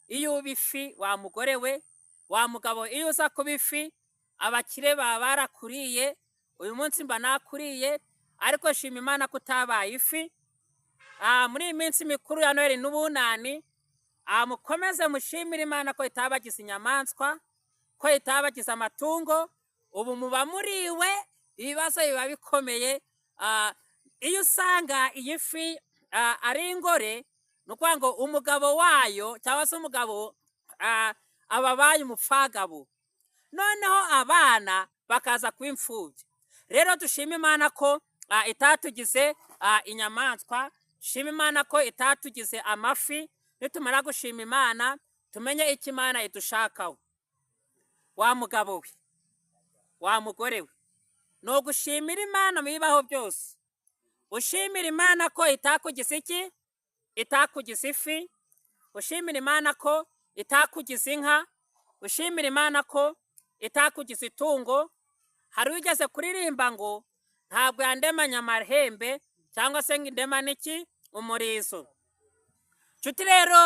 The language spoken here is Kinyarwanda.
iyo uba ifi wa mugore we, wa mugabo iyo uza kuba ifi abakire baba barakuriye, uyu munsi mba nakuriye, ariko shima Imana ko utabaye ifi. Muri iyi minsi mikuru ya Noheli n'ubunani, mukomeze mushimire Imana ko itabagize inyamaswa, ko itabagize amatungo, ubu muba muriwe, ibibazo biba bikomeye. Iyo usanga iyi fi ari ingore, ni ukuvuga ngo umugabo wayo cyangwa se umugabo ababaye umupfagabo, noneho abana bakaza kuba imfubyi. Rero dushima Imana ko itatugize inyamaswa, dushima Imana ko itatugize amafi. Nitumara gushima Imana tumenye icyo Imana idushakaho. Wa mugabo we, wa mugore we, ni ugushimira Imana mu bibaho byose. Ushimira Imana ko itakugize iki? Itakugize ifi. Ushimira Imana ko itakugize inka. Ushimira Imana ko itakugize itungo. Hari ugeze kuririmba ngo ntabwo yandemanye amahembe cyangwa se ngo indema n'iki? Umurizo. Nshuti rero